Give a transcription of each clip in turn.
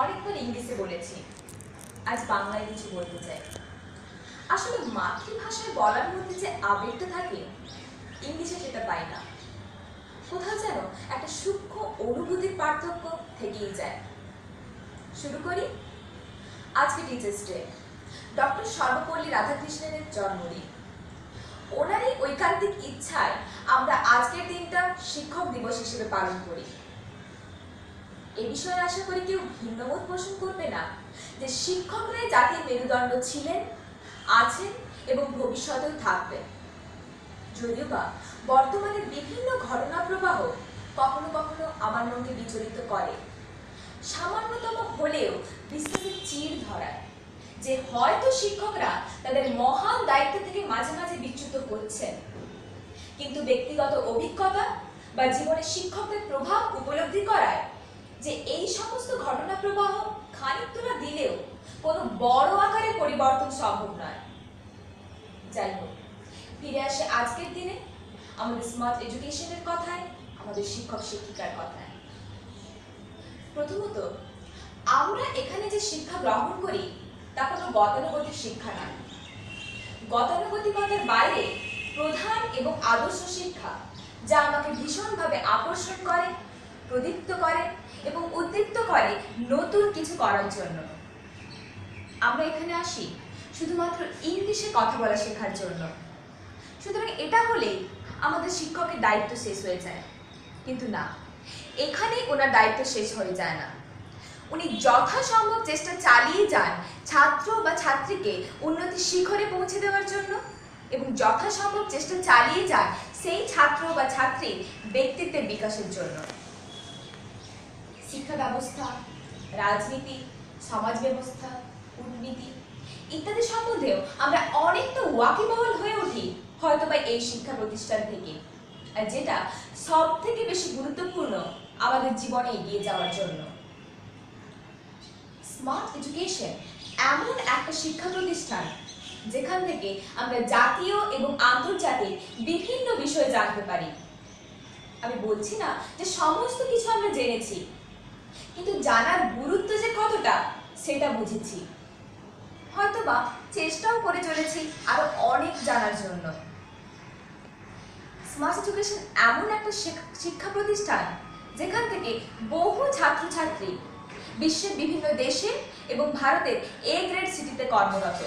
অনেকবার ইংলিশে বলেছি, আজ বাংলায় কিছু বলতে চাই। আসলে মাতৃভাষায় বলার মধ্যে যে আবেগটা থাকে, ইংলিশে সেটা পাই না। কোথাও যেন একটা সূক্ষ্ম অনুভূতির পার্থক্য থেকেই যায়। শুরু করি। আজকে টিচার্স ডে, ডক্টর সর্বপল্লী রাধাকৃষ্ণনের জন্মদিন। ওনারই ঐকান্তিক ইচ্ছায় আমরা আজকের দিনটা শিক্ষক দিবস হিসেবে পালন করি। এ বিষয়ে আশা করি কেউ ভিন্নমত পোষণ করবে না যে শিক্ষকরাই জাতির মেরুদণ্ড ছিলেন, আছেন এবং ভবিষ্যতেও থাকবেন। যদিও বা বর্তমানে বিভিন্ন ঘটনা প্রবাহ কখনো কখনো আমার মনকে বিচলিত করে, সামান্যতম হলেও বিশ্বাসের চির ধরায় যে হয়তো শিক্ষকরা তাদের মহান দায়িত্ব থেকে মাঝে মাঝে বিচ্যুত হচ্ছেন, কিন্তু ব্যক্তিগত অভিজ্ঞতা বা জীবনে শিক্ষকদের প্রভাব উপলব্ধি করায় যে এই সমস্ত ঘটনা প্রবাহ খানিকটা দিলেও কোনো বড় আকারে পরিবর্তন সম্ভব নয়। যাই হোক, ফিরে আসে আজকের দিনে আমাদের স্মার্ট এডুকেশনের কথায়, আমাদের শিক্ষক শিক্ষিকার কথায়। প্রথমত, আমরা এখানে যে শিক্ষা গ্রহণ করি তা কোনো গতানুগতিক শিক্ষা নয়। গতানুগতিকতার বাইরে প্রধান এবং আদর্শ শিক্ষা, যা আমাকে ভীষণভাবে আকর্ষণ করে, প্রদীপ্ত করে এবং উদ্দীপ্ত করে নতুন কিছু করার জন্য। আমরা এখানে আসি শুধুমাত্র ইংলিশে কথা বলা শেখার জন্য। সুতরাং এটা হলেই আমাদের শিক্ষকের দায়িত্ব শেষ হয়ে যায়, কিন্তু না, এখানেই ওনার দায়িত্ব শেষ হয়ে যায় না। উনি যথাসম্ভব চেষ্টা চালিয়ে যান ছাত্র বা ছাত্রীকে উন্নতির শিখরে পৌঁছে দেওয়ার জন্য, এবং যথাসম্ভব চেষ্টা চালিয়ে যান সেই ছাত্র বা ছাত্রীর ব্যক্তিত্বের বিকাশের জন্য। শিক্ষা ব্যবস্থা, রাজনীতি, সমাজ ব্যবস্থা, কূটনীতি ইত্যাদি সম্বন্ধেও আমরা অনেকটা ওয়াকিবহাল হয়ে উঠি হয়তোবা এই শিক্ষা প্রতিষ্ঠান থেকে, আর যেটা সব থেকে বেশি গুরুত্বপূর্ণ আমাদের জীবনে এগিয়ে যাওয়ার জন্য। স্মার্ট এডুকেশন এমন একটা শিক্ষা প্রতিষ্ঠান যেখান থেকে আমরা জাতীয় এবং আন্তর্জাতিক বিভিন্ন বিষয়ে জানতে পারি। আমি বলছি না যে সমস্ত কিছু আমরা জেনেছি, কিন্তু জানার গুরুত্ব যে কতটা সেটা বুঝেছি। হয়তোবা চেষ্টাও করে চলেছি আরো অনেক জানার জন্য। স্মার্ট এডুকেশন এমন একটা শিক্ষা প্রতিষ্ঠান যেখান থেকে বহু ছাত্রছাত্রী বিশ্বের বিভিন্ন দেশে এবং ভারতের এ গ্রেড সিটিতে কর্মরত।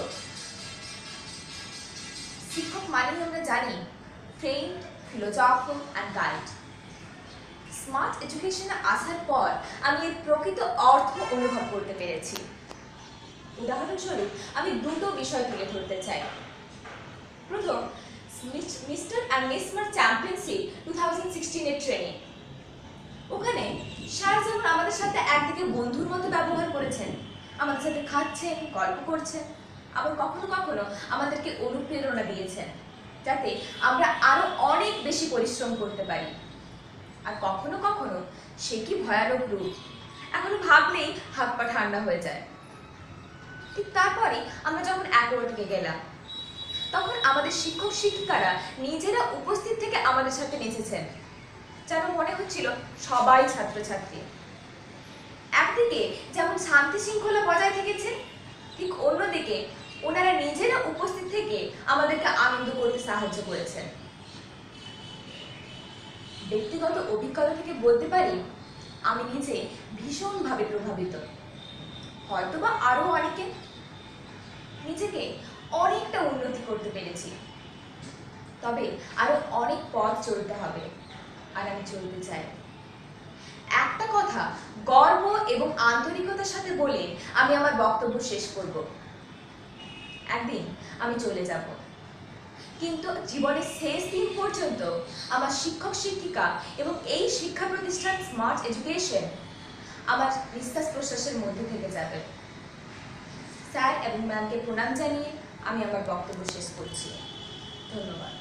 শিক্ষক মানেই আমরা জানি friend, philosopher and guide. Smart এডুকেশনে আসার পর আমি এর প্রকৃত অর্থ অনুভব করতে পেরেছি। উদাহরণস্বরূপ আমি দুটো বিষয় তুলে ধরতে চাই। প্রথম, mister and miss smart championship 2016-এর ট্রেনিং। ওখানে স্যার যেমন আমাদের সাথে একদিকে বন্ধুর মতো ব্যবহার করেছেন, আমাদের সাথে খাচ্ছেন, গল্প করছেন, আবার কখনো কখনো আমাদেরকে অনুপ্রেরণা দিয়েছেন যাতে আমরা আরো অনেক বেশি পরিশ্রম করতে পারি। আর কখনো কখনো সে কি ভয়ানক রূপ, এখনো ভাবলেই হাত পা ঠান্ডা হয়ে যায়। ঠিক তারপরে আমরা যখন অ্যাকোয়ার্ডিকে গেলাম, তখন আমাদের শিক্ষক শিক্ষিকারা নিজেরা উপস্থিত থেকে আমাদের সাথে নেচেছেন, যেন মনে হচ্ছিল সবাই ছাত্রছাত্রী। একদিকে যেমন শান্তি শৃঙ্খলা বজায় থেকেছে, ঠিক অন্যদিকে ওনারা নিজেরা উপস্থিত থেকে আমাদেরকে আনন্দ করতে সাহায্য করেছেন। ব্যক্তিগত অভিজ্ঞতা থেকে বলতে পারি আমি নিজে ভীষণভাবে প্রভাবিত। হয়তোবা আরো অনেকে নিজেকে অনেকটা উন্নতি করতে পেরেছি, তবে আরো অনেক পথ চলতে হবে, আর আমি চলতে চাই। একটা কথা গর্ব এবং আন্তরিকতার সাথে বলে আমি আমার বক্তব্য শেষ করব। একদিন আমি চলে যাব, কিন্তু জীবনের শেষ দিন পর্যন্ত আমার শিক্ষক শিক্ষিকা এবং এই শিক্ষা প্রতিষ্ঠান স্মার্ট এডুকেশন আমার নিঃশ্বাস প্রশ্বাসের মধ্যে থেকে যাবে। স্যার এবং ম্যামকে প্রণাম জানিয়ে আমি আমার বক্তব্য শেষ করছি। ধন্যবাদ।